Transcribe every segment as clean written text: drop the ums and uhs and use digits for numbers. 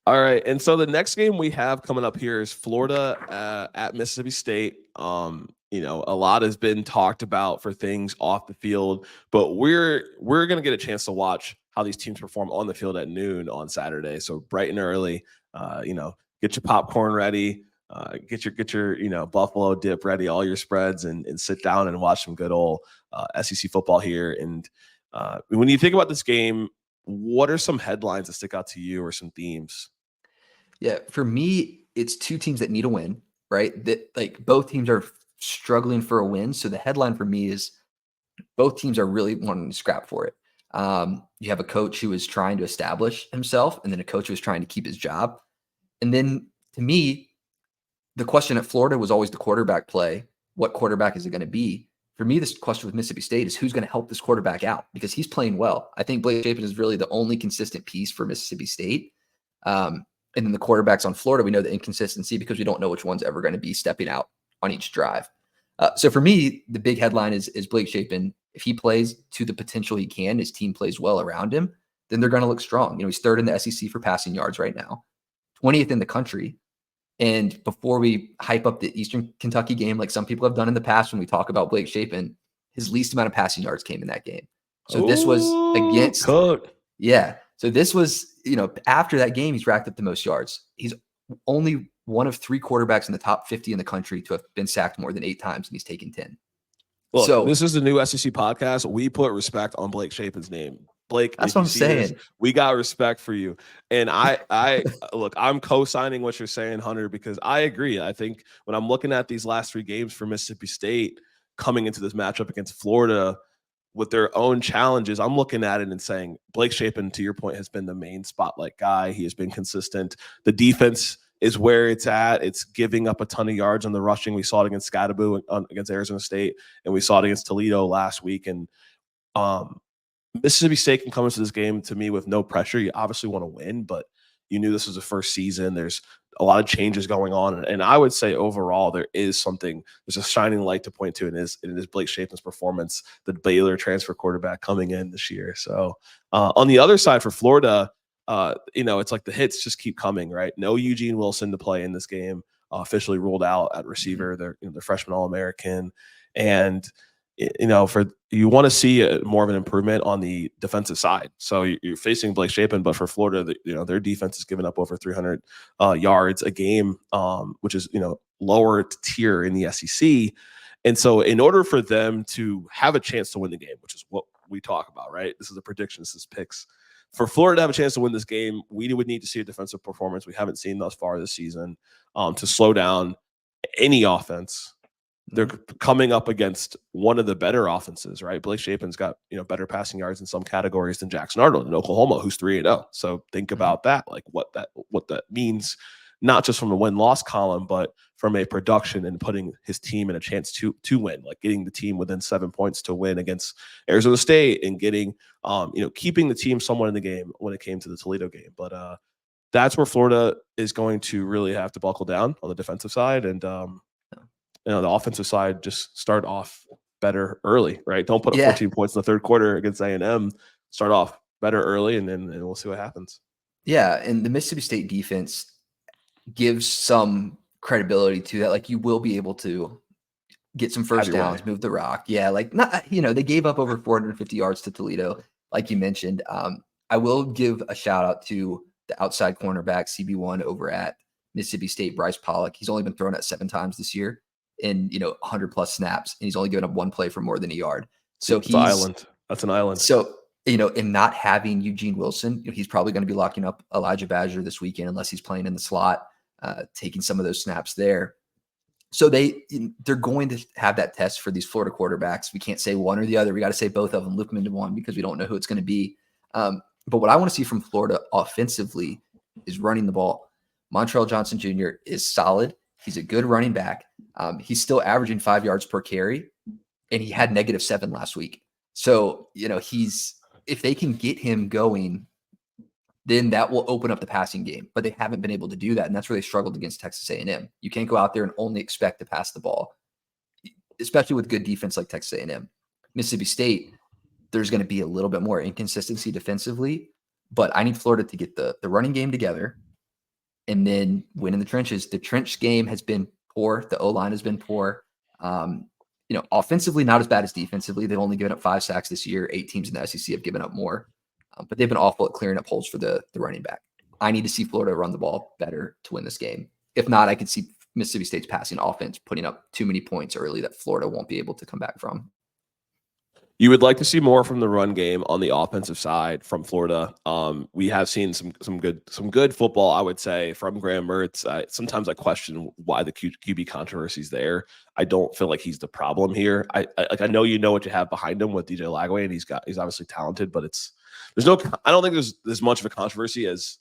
All right, and so the next game we have coming up here is Florida at Mississippi State. A lot has been talked about for things off the field, but we're gonna get a chance to watch how these teams perform on the field at noon on Saturday. So bright and early, get your popcorn ready, get your buffalo dip ready, all your spreads, and sit down and watch some good old SEC football here. And when you think about this game, what are some headlines that stick out to you or some themes? Yeah, for me, it's two teams that need a win, right? That like both teams are struggling for a win. So the headline for me is both teams are really wanting to scrap for it. You have a coach who is trying to establish himself, and then a coach who is trying to keep his job. And then to me, the question at Florida was always the quarterback play. What quarterback is it going to be? For me, this question with Mississippi State is who's going to help this quarterback out because he's playing well. I think Blake Shapen is really the only consistent piece for Mississippi State. And then the quarterbacks on Florida, we know the inconsistency because we don't know which one's ever going to be stepping out on each drive. So for me, the big headline is Blake Shapen. If he plays to the potential he can, his team plays well around him, then they're going to look strong. He's third in the SEC for passing yards right now, 20th in the country. And before we hype up the Eastern Kentucky game, like some people have done in the past when we talk about Blake Shapen, his least amount of passing yards came in that game. So this was against Cook. Yeah. So this was, after that game, he's racked up the most yards. He's only one of 3 quarterbacks in the top 50 in the country to have been sacked more than 8 times, and he's taken 10. Look, this is the new SEC podcast. We put respect on Blake Shapen's name. Blake, that's what I'm saying. We got respect for you. And I look, I'm co-signing what you're saying, Hunter, because I agree. I think when I'm looking at these last 3 games for Mississippi State coming into this matchup against Florida with their own challenges, I'm looking at it and saying Blake Shapen, to your point, has been the main spotlight guy. He has been consistent. The defense is where it's at. It's giving up a ton of yards on the rushing. We saw it against Scadaboo against Arizona State, and we saw it against Toledo last week. And Mississippi State can come into this game to me with no pressure. You obviously want to win, but you knew this was the first season. There's a lot of changes going on. And I would say overall, there's a shining light to point to, and it is Blake Shapen's performance, the Baylor transfer quarterback coming in this year. So on the other side for Florida, it's like the hits just keep coming, right? No Eugene Wilson to play in this game, officially ruled out at receiver. They're the freshman All-American. And you want to see more of an improvement on the defensive side. So you're facing Blake Shapen, but for Florida, their defense has given up over 300 yards a game, which is lower tier in the SEC. And so in order for them to have a chance to win the game, which is what we talk about, right? This is a prediction. This is picks. For Florida to have a chance to win this game, we would need to see a defensive performance we haven't seen thus far this season to slow down any offense. They're coming up against one of the better offenses, right? Blake Shapen's got better passing yards in some categories than Jackson Arnold in Oklahoma, who's 3-0. So think about that, like what that means, not just from a win-loss column, but from a production and putting his team in a chance to win, like getting the team within 7 points to win against Arizona State and getting keeping the team somewhat in the game when it came to the Toledo game. But that's where Florida is going to really have to buckle down on the defensive side, and the offensive side just start off better early, right? Don't put up 14 points in the third quarter against A&M. Start off better early, and then we'll see what happens. Yeah, and the Mississippi State defense gives some credibility to that. Like, you will be able to get some first downs, move the rock. Yeah, like they gave up over 450 yards to Toledo, like you mentioned. I will give a shout out to the outside cornerback CB1 over at Mississippi State, Bryce Pollock. He's only been thrown at 7 times this year in 100 plus snaps, and he's only given up 1 play for more than a yard. So That's an island. So in not having Eugene Wilson, he's probably going to be locking up Elijah Badger this weekend unless he's playing in the slot, taking some of those snaps there. So they're going to have that test for these Florida quarterbacks. We can't say one or the other. We got to say both of them, loop them into one, because we don't know who it's going to be. But what I want to see from Florida offensively is running the ball. Montrell Johnson Jr. is solid. He's a good running back. He's still averaging 5 yards per carry, and he had -7 last week. So, if they can get him going, then that will open up the passing game. But they haven't been able to do that, and that's where they struggled against Texas A&M. You can't go out there and only expect to pass the ball, especially with good defense like Texas A&M. Mississippi State, there's going to be a little bit more inconsistency defensively, but I need Florida to get the running game together. and then win in the trenches. The trench game has been poor. The O-line has been poor. Offensively, not as bad as defensively. They've only given up 5 sacks this year. 8 teams in the SEC have given up more, but they've been awful at clearing up holes for the running back. I need to see Florida run the ball better to win this game. If not, I could see Mississippi State's passing offense putting up too many points early that Florida won't be able to come back from. You would like to see more from the run game on the offensive side from Florida. We have seen some good football, I would say, from Graham Mertz. Sometimes I question why the QB controversy is there. I don't feel like he's the problem here. I know you know what you have behind him with DJ Lagway, and he's obviously talented, but I don't think there's as much of a controversy as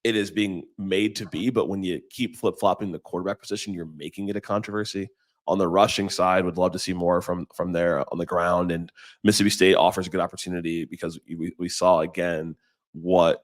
it is being made to be. But when you keep flip flopping the quarterback position, you're making it a controversy. On the rushing side, would love to see more from there on the ground. And Mississippi State offers a good opportunity because we saw again what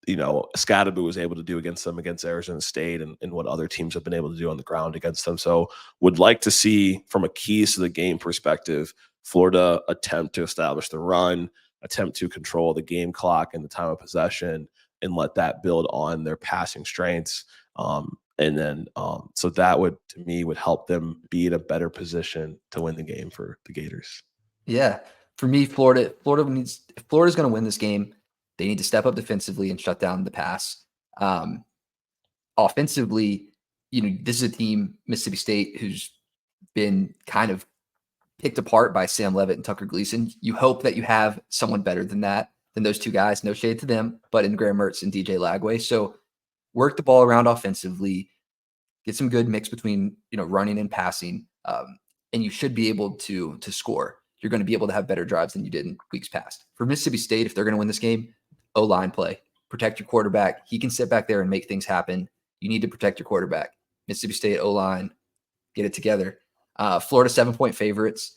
Scadaboo was able to do against them against Arizona State and what other teams have been able to do on the ground against them. So would like to see from a keys to the game perspective, Florida attempt to establish the run, attempt to control the game clock and the time of possession, and let that build on their passing strengths. So that would, to me, would help them be in a better position to win the game for the Gators. Yeah. For me, Florida's going to win this game, they need to step up defensively and shut down the pass. Offensively, this is a team, Mississippi State, who's been kind of picked apart by Sam Leavitt and Tucker Gleason. You hope that you have someone better than those two guys. No shade to them, but in Graham Mertz and DJ Lagway. So work the ball around offensively, get some good mix between running and passing, and you should be able to score. You're going to be able to have better drives than you did in weeks past. For Mississippi State, if they're going to win this game, O-line play. Protect your quarterback. He can sit back there and make things happen. You need to protect your quarterback. Mississippi State O-line, get it together. Florida 7-point favorites.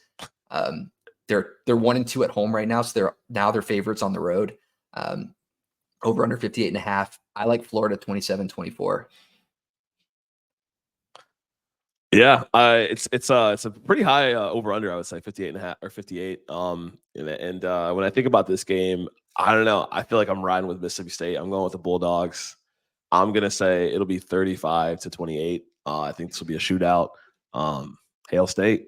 They're 1-2 at home right now, so they're favorites on the road. Over under 58.5. I like Florida 27-24. Yeah, it's a pretty high over under, I would say 58.5 or 58. And when I think about this game, I don't know. I feel like I'm riding with Mississippi State. I'm going with the Bulldogs. I'm gonna say it'll be 35-28. I think this will be a shootout. Hail State.